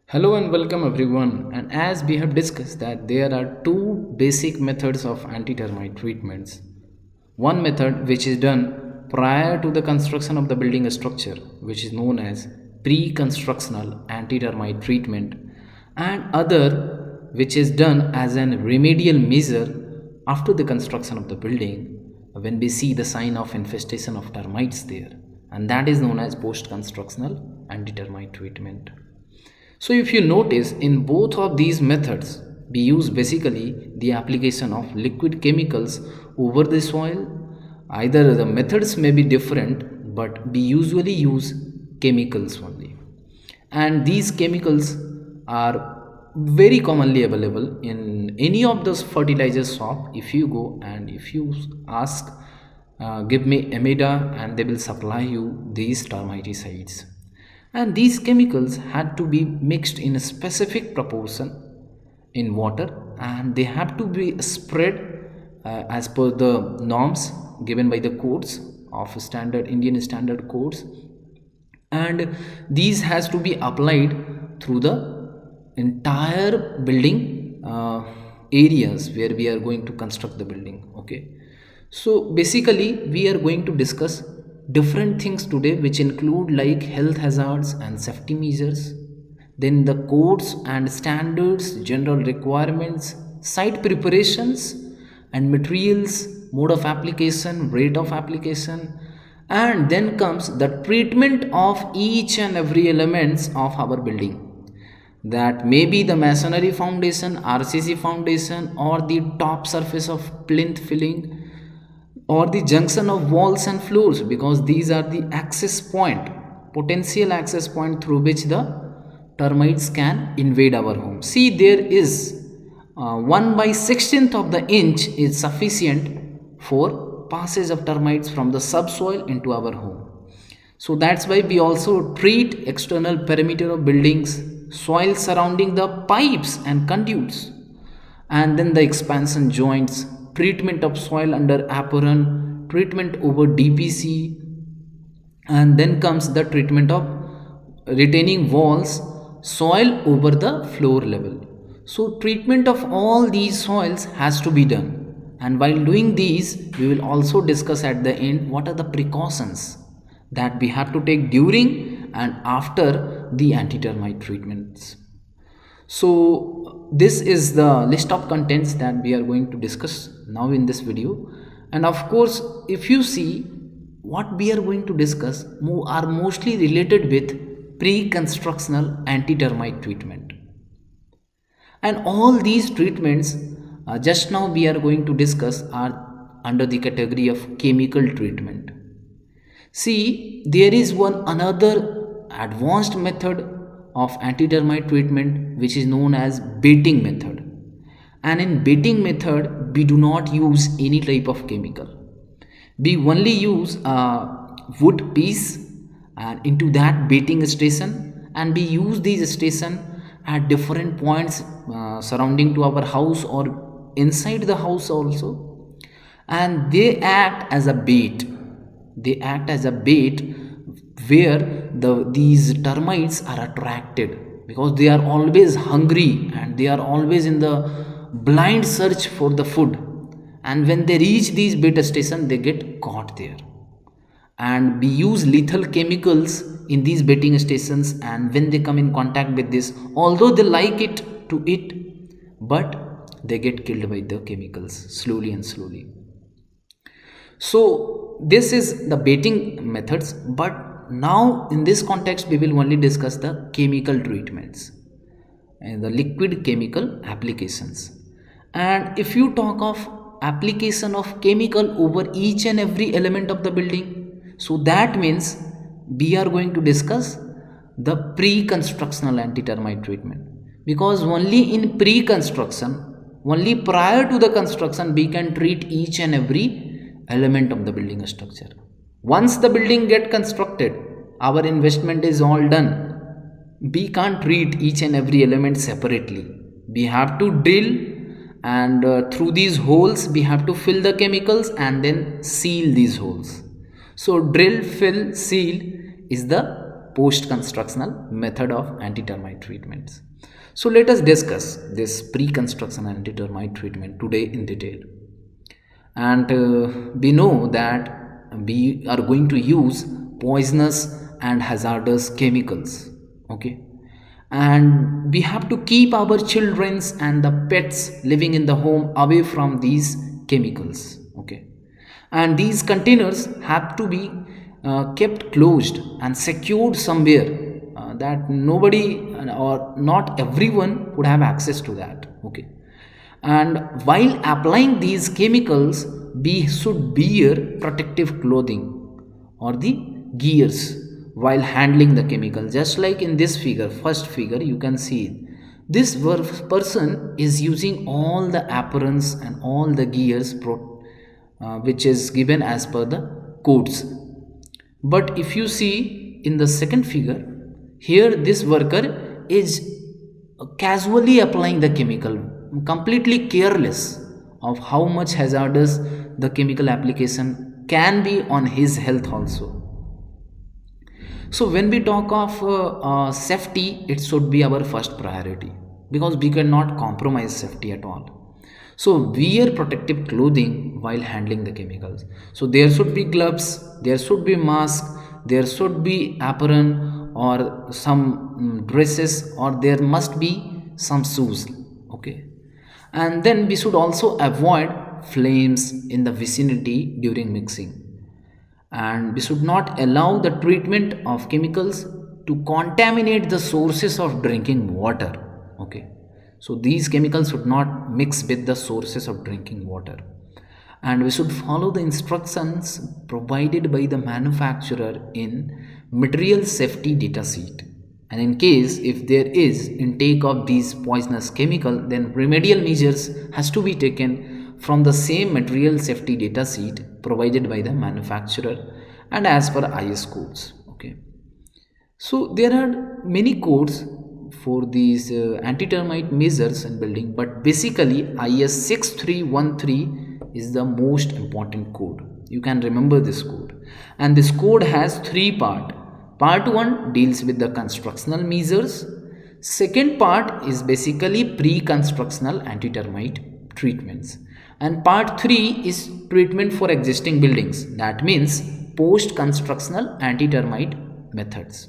Hello and welcome everyone. And as we have discussed that there are two basic methods of anti-termite treatments. One method which is done prior to the construction of the building structure, which is known as pre-constructional anti-termite treatment, and other which is done as an remedial measure after the construction of the building when we see the sign of infestation of termites there, and that is known as post-constructional anti-termite treatment. So if you notice in both of these methods, we use basically the application of liquid chemicals over the soil. Either the methods may be different, but we usually use chemicals only. And these chemicals are very commonly available in any of those fertilizer shop. If you go and if you ask, give me amida, and they will supply you these termiticides, and these chemicals had to be mixed in a specific proportion in water, and they have to be spread as per the norms given by the codes of standard Indian standard codes, and these has to be applied through the entire building areas where we are going to construct the building. Okay, so basically we are going to discuss different things today, which include like health hazards and safety measures, then the codes and standards, general requirements, site preparations and materials, mode of application, rate of application, and then comes the treatment of each and every elements of our building, that may be the masonry foundation, RCC foundation, or the top surface of plinth filling, or the junction of walls and floors, because these are the access point, potential access point through which the termites can invade our home. See, there is 1 by 16th of the inch is sufficient for passage of termites from the subsoil into our home. So that's why we also treat external perimeter of buildings, soil surrounding the pipes and conduits, and then the expansion joints, treatment of soil under apron, treatment over DPC, and then comes the treatment of retaining walls, soil over the floor level. So treatment of all these soils has to be done. And while doing these, we will also discuss at the end what are the precautions that we have to take during and after the anti-termite treatments. So this is the list of contents that we are going to discuss now in this video. And of course, if you see, what we are going to discuss are mostly related with pre-constructional anti-termite treatment. And all these treatments just now we are going to discuss are under the category of chemical treatment. See, there is one another advanced method of anti-termite treatment which is known as baiting method. And in baiting method, we do not use any type of chemical. We only use a wood piece and into that baiting station, and we use these station at different points surrounding to our house or inside the house also, and they act as a bait. They act as a bait where these termites are attracted, because they are always hungry and they are always in the blind search for the food, and when they reach these bait station they get caught there. And we use lethal chemicals in these baiting stations, and when they come in contact with this, although they like it to eat, but they get killed by the chemicals slowly and slowly. So this is the baiting methods, but now in this context we will only discuss the chemical treatments and the liquid chemical applications. And if you talk of application of chemical over each and every element of the building, so that means we are going to discuss the pre-constructional anti-termite treatment, because only in pre-construction, only prior to the construction, we can treat each and every element of the building structure. Once the building get constructed, our investment is all done. We can't treat each and every element separately. We have to drill, and through these holes we have to fill the chemicals and then seal these holes. So drill, fill, seal is the post-constructional method of anti-termite treatments. So let us discuss this pre-construction anti-termite treatment today in detail. And we know that we are going to use poisonous and hazardous chemicals, okay, and we have to keep our children's and the pets living in the home away from these chemicals, okay, and these containers have to be kept closed and secured somewhere that nobody or not everyone would have access to that, okay. And while applying these chemicals, we should wear protective clothing or the gears while handling the chemical. Just like in this figure, first figure, you can see this person is using all the apparels and all the gears which is given as per the codes. But if you see in the second figure, here this worker is casually applying the chemical, completely careless of how much hazardous the chemical application can be on his health also. So when we talk of safety, it should be our first priority because we cannot compromise safety at all. So wear protective clothing while handling the chemicals. So there should be gloves, there should be mask, there should be apron or some dresses, or there must be some shoes, okay. And then we should also avoid flames in the vicinity during mixing, and we should not allow the treatment of chemicals to contaminate the sources of drinking water, okay. So these chemicals should not mix with the sources of drinking water, and we should follow the instructions provided by the manufacturer in material safety data sheet. And in case if there is intake of these poisonous chemical, then remedial measures has to be taken from the same material safety data sheet provided by the manufacturer and as per IS codes, okay. So there are many codes for these anti-termite measures in building, but basically IS 6313 is the most important code. You can remember this code, and this code has three parts. Part 1 deals with the constructional measures. Second part is basically pre-constructional anti-termite treatments, and part 3 is treatment for existing buildings, that means post-constructional anti-termite methods.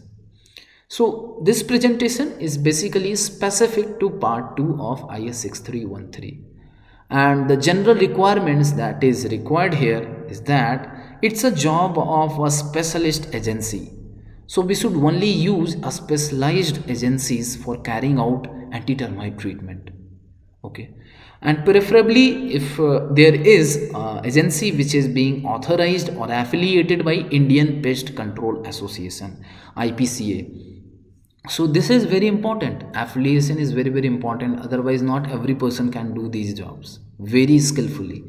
So this presentation is basically specific to part 2 of IS 6313, and the general requirements that is required here is that it's a job of a specialist agency. So we should only use a specialized agencies for carrying out anti-termite treatment, okay. And preferably if there is agency which is being authorized or affiliated by Indian Pest Control Association, IPCA. So this is very important. Affiliation is very important, otherwise not every person can do these jobs very skillfully.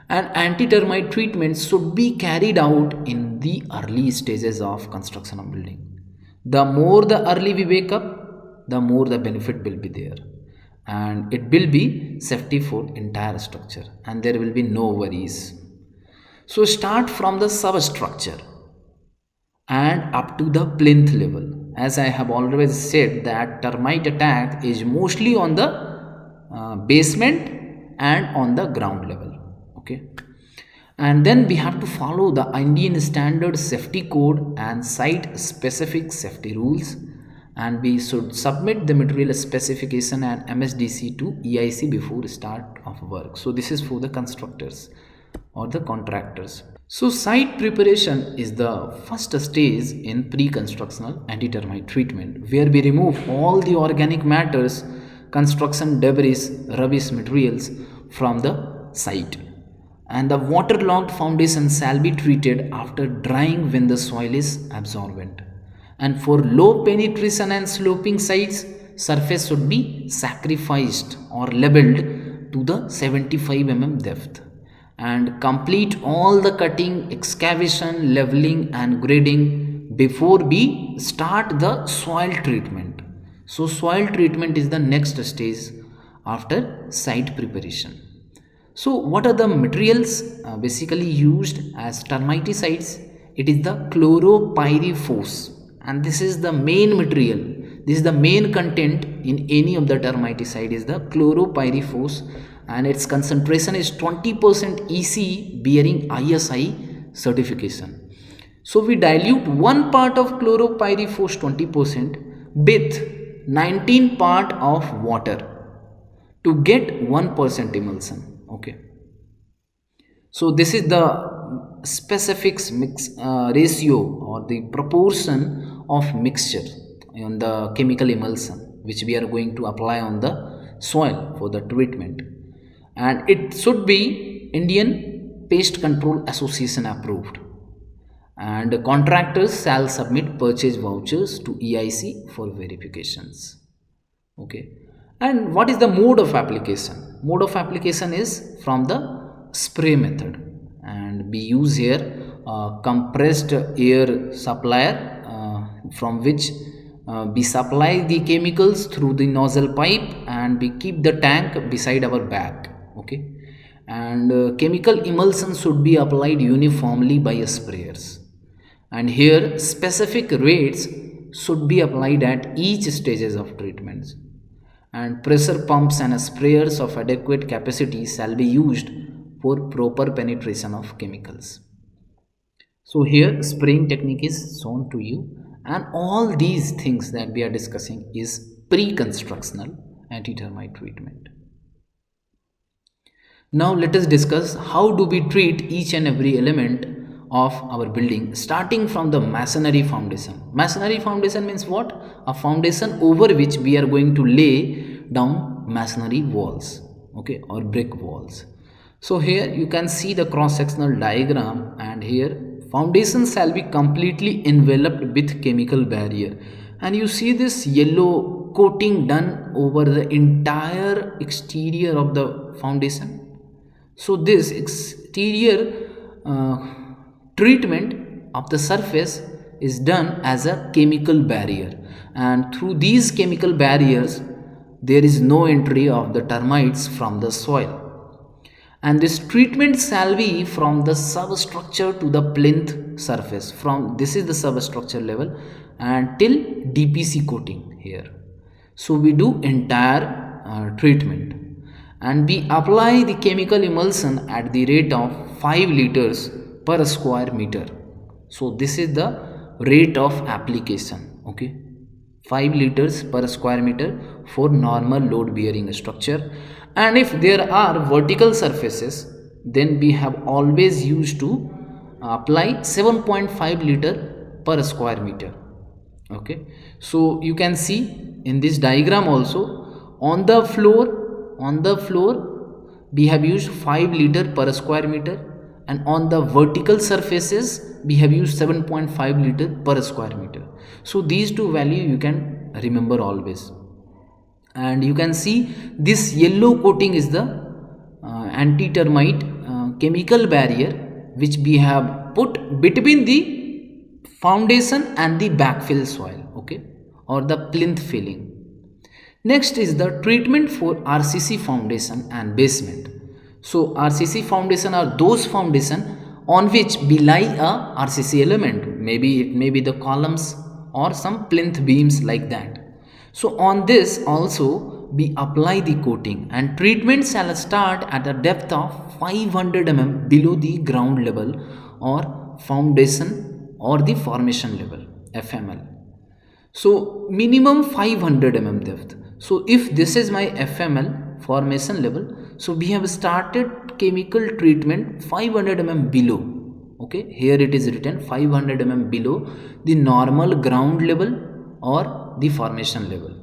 And anti-termite treatments should be carried out in the early stages of construction of building. The more the early we wake up, the more the benefit will be there, and it will be safety for entire structure and there will be no worries. So start from the substructure and up to the plinth level. As I have always said that termite attack is mostly on the basement and on the ground level, okay. And then we have to follow the Indian Standard Safety Code and site specific safety rules, and we should submit the material specification and MSDC to EIC before start of work. So this is for the constructors or the contractors. So site preparation is the first stage in pre-constructional anti-termite treatment, where we remove all the organic matters, construction debris, rubbish materials from the site. And the waterlogged foundation shall be treated after drying when the soil is absorbent. And for low penetration and sloping sites, surface should be sacrificed or leveled to the 75 mm depth. And complete all the cutting, excavation, leveling and grading before we start the soil treatment. So soil treatment is the next stage after site preparation. So what are the materials basically used as termiticides? It is the chloropyrifos and this is the main material. This is the main content in any of the termiticide is the chloropyrifos, and its concentration is 20% EC bearing ISI certification. So we dilute one part of chloropyrifos 20% with 19 part of water to get 1% emulsion. Okay. So this is the specific mix ratio or the proportion of mixture on the chemical emulsion which we are going to apply on the soil for the treatment, and it should be Indian Pest Control Association approved, and contractors shall submit purchase vouchers to EIC for verifications. Okay, and what is the mode of application? Mode of application is from the spray method, and we use here compressed air supplier from which we supply the chemicals through the nozzle pipe, and we keep the tank beside our back. Okay, and chemical emulsion should be applied uniformly by sprayers, and here specific rates should be applied at each stages of treatments, and pressure pumps and sprayers of adequate capacity shall be used for proper penetration of chemicals. So here spraying technique is shown to you, and all these things that we are discussing is pre-constructional anti-termite treatment. Now let us discuss how do we treat each and every element of our building, starting from the masonry foundation. Masonry foundation means what? A foundation over which we are going to lay down masonry walls, okay, or brick walls. So here you can see the cross-sectional diagram, and here foundation shall be completely enveloped with chemical barrier, and you see this yellow coating done over the entire exterior of the foundation. So this exterior treatment of the surface is done as a chemical barrier, and through these chemical barriers there is no entry of the termites from the soil, and this treatment shall be from the substructure to the plinth surface, from this is the substructure level and till DPC coating here. So we do entire treatment, and we apply the chemical emulsion at the rate of 5 liters per square meter. So this is the rate of application. Okay, 5 liters per square meter for normal load bearing structure, and if there are vertical surfaces then we have always used to apply 7.5 liter per square meter. Okay, so you can see in this diagram also on the floor we have used 5 liter per square meter, and on the vertical surfaces we have used 7.5 liter per square meter. So these two value you can remember always, and you can see this yellow coating is the anti-termite chemical barrier which we have put between the foundation and the backfill soil, okay, or the plinth filling. Next is the treatment for RCC foundation and basement. So RCC foundation are those foundation on which we lie a RCC element, maybe it may be the columns or some plinth beams like that. So on this also we apply the coating, and treatment shall start at a depth of 500 mm below the ground level or foundation or the formation level, FML. So minimum 500 mm depth. So if this is my FML formation level, so we have started chemical treatment 500 mm below. Okay, here it is written 500 mm below the normal ground level or the formation level.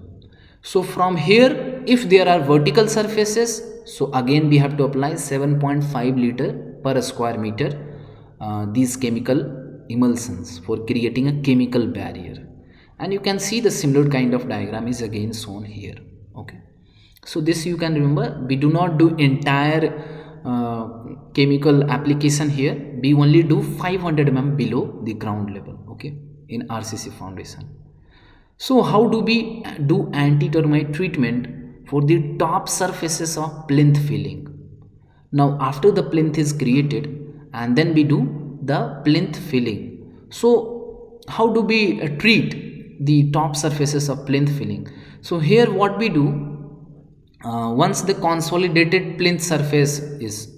So from here, if there are vertical surfaces, so again we have to apply 7.5 liter per square meter these chemical emulsions for creating a chemical barrier, and you can see the similar kind of diagram is again shown here. Okay, so this you can remember, we do not do entire chemical application here, we only do 500 mm below the ground level, okay, in RCC foundation. So how do we do anti-termite treatment for the top surfaces of plinth filling? Now after the plinth is created, and then we do the plinth filling. So how do we treat the top surfaces of plinth filling? So here what we do, once the consolidated plinth surface is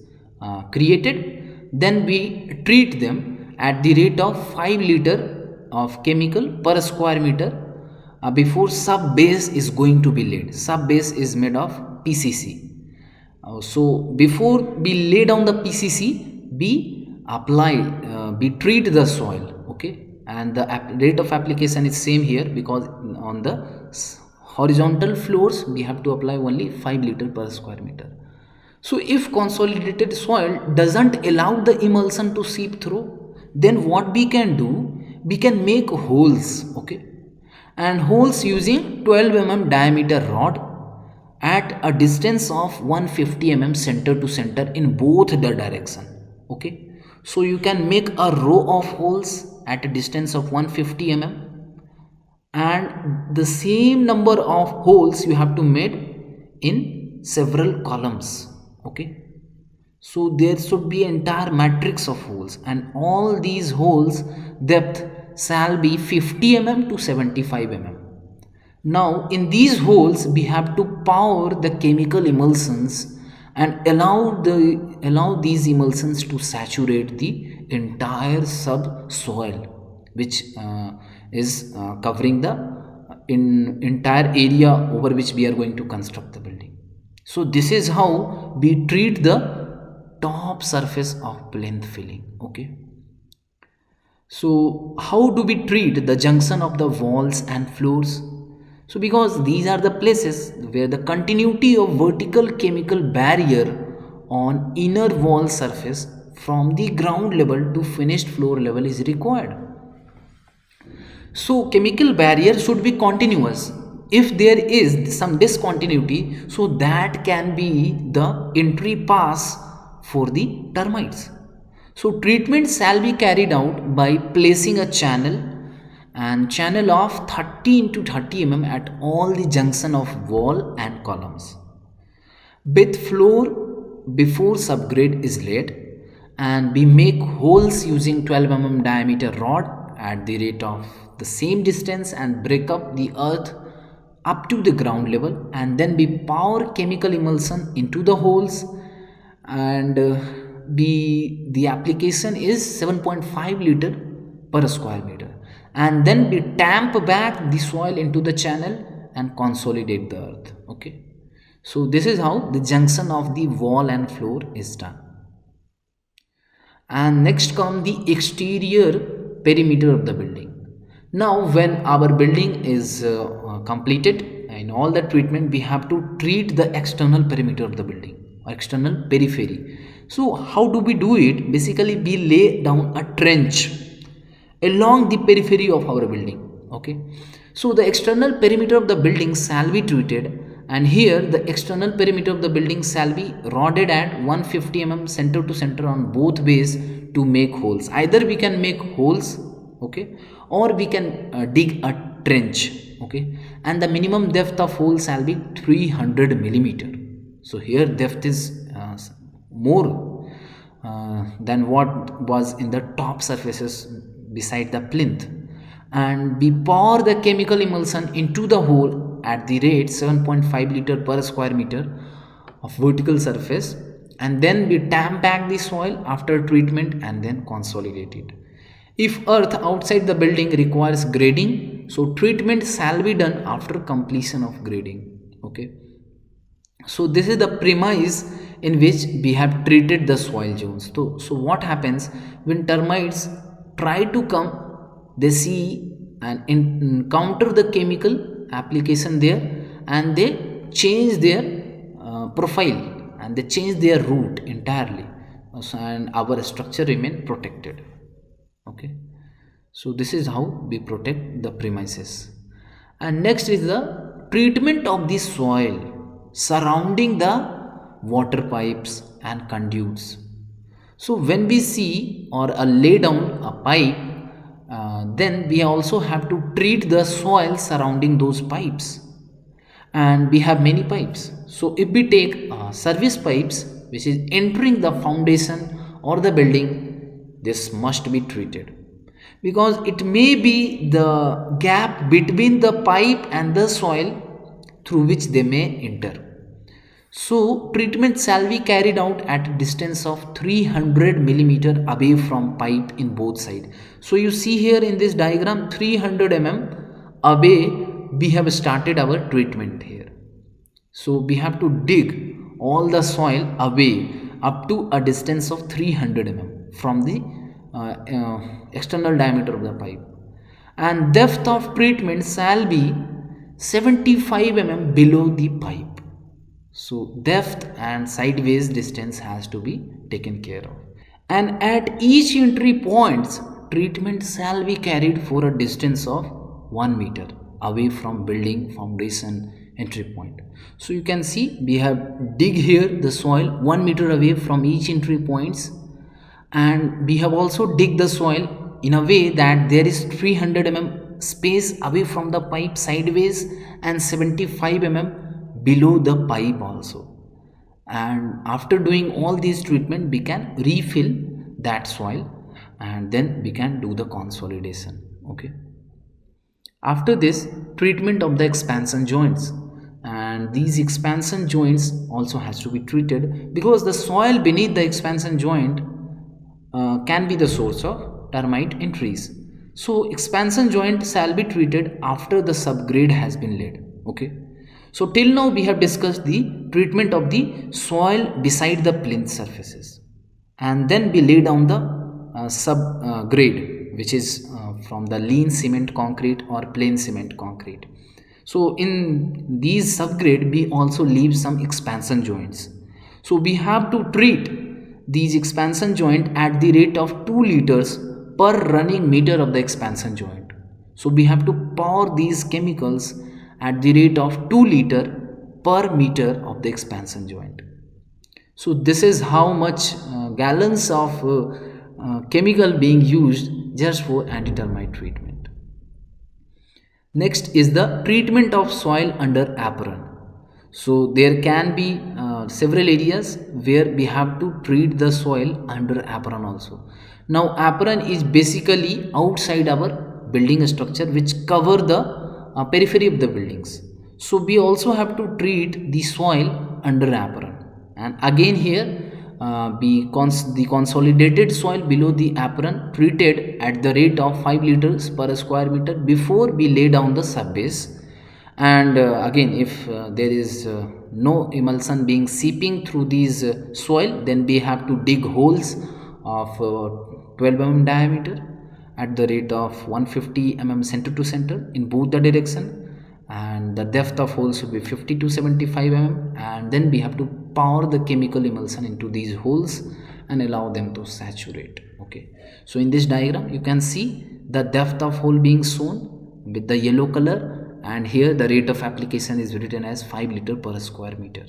created, then we treat them at the rate of 5 liter of chemical per square meter before sub base is going to be laid. Sub base is made of PCC. So before we lay down the PCC, we treat the soil, okay, and the rate of application is same here, because on the horizontal floors we have to apply only 5 liter per square meter. So if consolidated soil doesn't allow the emulsion to seep through, then what we can do, we can make holes, okay, and holes using 12 diameter rod at a distance of 150 center to center in both the direction, okay. So you can make a row of holes at a distance of 150 and the same number of holes you have to make in several columns, okay. So there should be entire matrix of holes, and all these holes depth shall be 50 to 75 Now in these holes we have to pour the chemical emulsions and allow these emulsions to saturate the entire subsoil, which is covering the entire area over which we are going to construct the building. So this is how we treat the top surface of plinth filling, okay. So how do we treat the junction of the walls and floors? So because these are the places where the continuity of vertical chemical barrier on inner wall surface from the ground level to finished floor level is required. So chemical barrier should be continuous. If there is some discontinuity, so that can be the entry pass for the termites. So treatment shall be carried out by placing a channel of 30 into 30 at all the junction of wall and columns. With floor before subgrade is laid, and we make holes using 12 diameter rod at the rate of the same distance and break up the earth up to the ground level, and then we pour chemical emulsion into the holes, and the application is 7.5 liter per square meter, and then we tamp back the soil into the channel and consolidate the earth, okay. So this is how the junction of the wall and floor is done. And next come the exterior perimeter of the building. Now when our building is completed, in all the treatment we have to treat the external perimeter of the building, or external periphery. So how do we do it? Basically we lay down a trench along the periphery of our building, okay. So the external perimeter of the building shall be treated, and here the external perimeter of the building shall be rodded at 150 center to center on both ways to make holes. Either we can make holes, okay, or we can dig a trench, okay, and the minimum depth of hole shall be 300 millimeter. So here depth is more than what was in the top surfaces beside the plinth, and we pour the chemical emulsion into the hole at the rate 7.5 liter per square meter of vertical surface, and then we tamp back the soil after treatment and then consolidate it. If earth outside the building requires grading, so treatment shall be done after completion of grading, okay. So this is the premise in which we have treated the soil zones. So what happens when termites try to come, they see and encounter the chemical application there, and they change their profile, and they change their route entirely, and our structure remain protected, okay. So this is how we protect the premises. And next is the treatment of the soil surrounding the water pipes and conduits. So when we see or lay down a pipe, then we also have to treat the soil surrounding those pipes, and we have many pipes. So if we take service pipes which is entering the foundation or the building, this must be treated. because it may be the gap between the pipe and the soil through which they may enter. So treatment shall be carried out at a distance of 300 millimeter away from pipe in both sides. So you see here in this diagram 300 away we have started our treatment here. So we have to dig all the soil away up to a distance of 300 from the external diameter of the pipe, and depth of treatment shall be 75 below the pipe. So depth and sideways distance has to be taken care of. And at each entry points, treatment shall be carried for a distance of 1 meter away from building foundation entry point. So you can see we have dig here the soil 1 meter away from each entry points, and we have also dig the soil in a way that there is 300 space away from the pipe sideways and 75 below the pipe also. And after doing all these treatment we can refill that soil, and then we can do the consolidation. Okay, after this, treatment of the expansion joints, and these expansion joints also has to be treated because the soil beneath the expansion joint can be the source of termite entries. So expansion joint shall be treated after the subgrade has been laid. Okay, so till now we have discussed the treatment of the soil beside the plinth surfaces, and then we lay down the subgrade, which is from the lean cement concrete or plain cement concrete. So in these subgrade we also leave some expansion joints. So we have to treat these expansion joint at the rate of 2 liters per running meter of the expansion joint. So we have to pour these chemicals at the rate of 2 liter per meter of the expansion joint. So this is how much gallons of chemical being used just for anti-termite treatment. Next is the treatment of soil under apron. So there can be several areas where we have to treat the soil under apron also. Now apron is basically outside our building structure which cover the periphery of the buildings. So we also have to treat the soil under apron, and again here the consolidated soil below the apron treated at the rate of 5 liters per square meter before we lay down the subbase. And again if there is no emulsion being seeping through these soil, then we have to dig holes of 12 diameter at the rate of 150 center to center in both the direction, and the depth of holes should be 50 to 75 and then we have to pour the chemical emulsion into these holes and allow them to saturate. Okay, so in this diagram you can see the depth of hole being shown with the yellow color, and here the rate of application is written as 5 liter per square meter.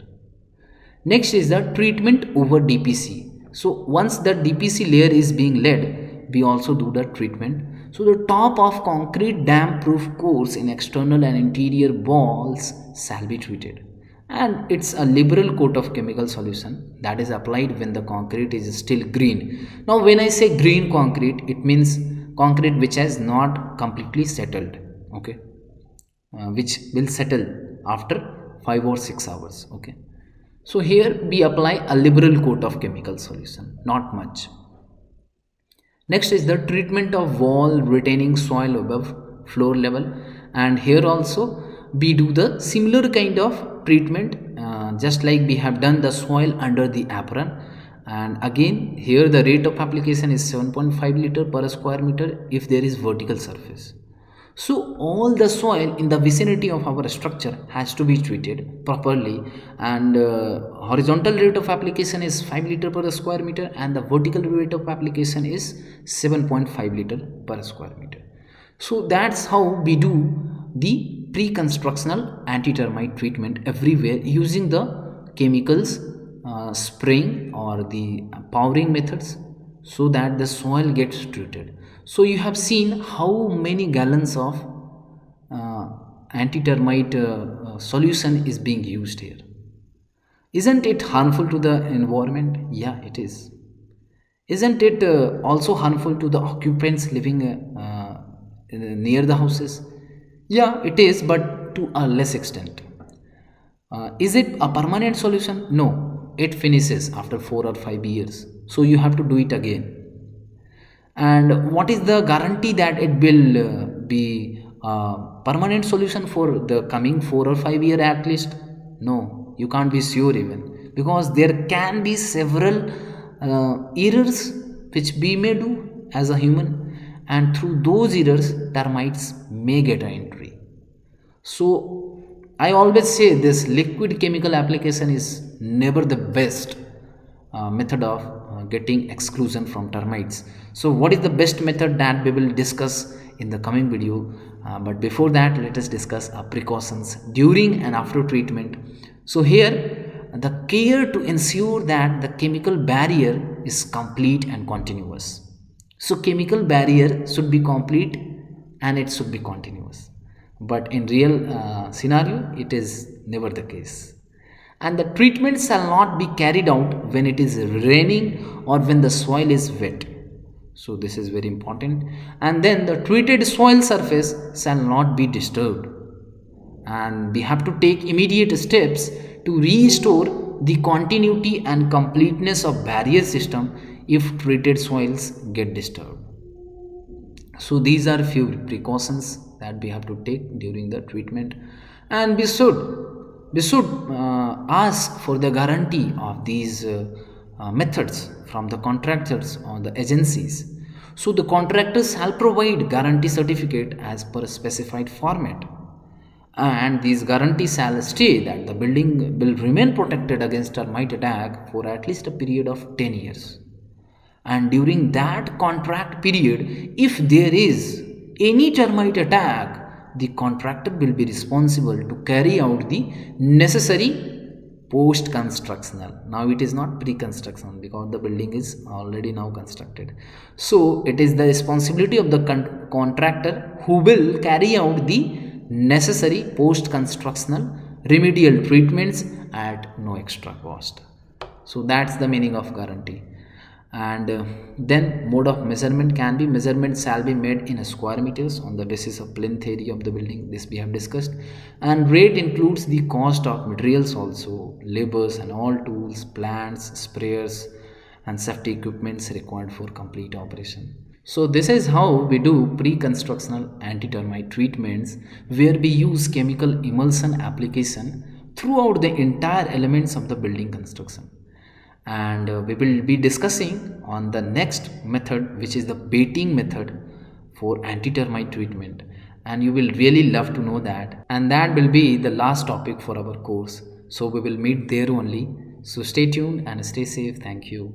Next is the treatment over DPC. So once the DPC layer is being laid, we also do the treatment. So the top of concrete damp proof course in external and interior walls shall be treated, and it's a liberal coat of chemical solution that is applied when the concrete is still green. Now when I say green concrete, it means concrete which has not completely settled. Okay, which will settle after 5 or 6 hours. Okay, so here we apply a liberal coat of chemical solution, not much. Next is the treatment of wall retaining soil above floor level, and here also we do the similar kind of treatment just like we have done the soil under the apron. And again here the rate of application is 7.5 liter per square meter if there is vertical surface. So all the soil in the vicinity of our structure has to be treated properly, and horizontal rate of application is 5 liter per square meter and the vertical rate of application is 7.5 liter per square meter. So that's how we do the pre-constructional anti-termite treatment everywhere using the chemicals, spraying or the powering methods, so that the soil gets treated. So you have seen how many gallons of anti-termite solution is being used here. Isn't it harmful to the environment? Yeah, it is. Isn't it also harmful to the occupants living near the houses? Yeah, it is, but to a less extent. Is it a permanent solution? No, it finishes after 4 or 5 years. So you have to do it again. And what is the guarantee that it will be a permanent solution for the coming 4 or 5 year at least? No, you can't be sure even, because there can be several errors which we may do as a human, and through those errors termites may get an entry. So I always say this liquid chemical application is never the best method of getting exclusion from termites. So what is the best method that we will discuss in the coming video? But before that, let us discuss precautions during and after treatment. So here the care to ensure that the chemical barrier is complete and continuous. So chemical barrier should be complete and it should be continuous, but in real scenario it is never the case. And the treatment shall not be carried out when it is raining or when the soil is wet. So this is very important. And then the treated soil surface shall not be disturbed, and we have to take immediate steps to restore the continuity and completeness of barrier system if treated soils get disturbed. So these are few precautions that we have to take during the treatment, and we should ask for the guarantee of these methods from the contractors or the agencies. So the contractors shall provide guarantee certificate as per specified format, and these guarantees shall state that the building will remain protected against termite attack for at least a period of 10 years. And during that contract period, if there is any termite attack, the contractor will be responsible to carry out the necessary post constructional. Now it is not pre construction because the building is already now constructed. So it is the responsibility of the contractor who will carry out the necessary post constructional remedial treatments at no extra cost. So that's the meaning of guarantee. And then mode of measurement can be, measurement shall be made in square meters on the basis of plinth area of the building. This we have discussed. And rate includes the cost of materials also, labors and all tools, plants, sprayers and safety equipments required for complete operation. So this is how we do pre-constructional anti-termite treatments, where we use chemical emulsion application throughout the entire elements of the building construction. And we will be discussing on the next method, which is the baiting method for anti-termite treatment, and you will really love to know that, and that will be the last topic for our course. So we will meet there only. So stay tuned and stay safe. Thank you.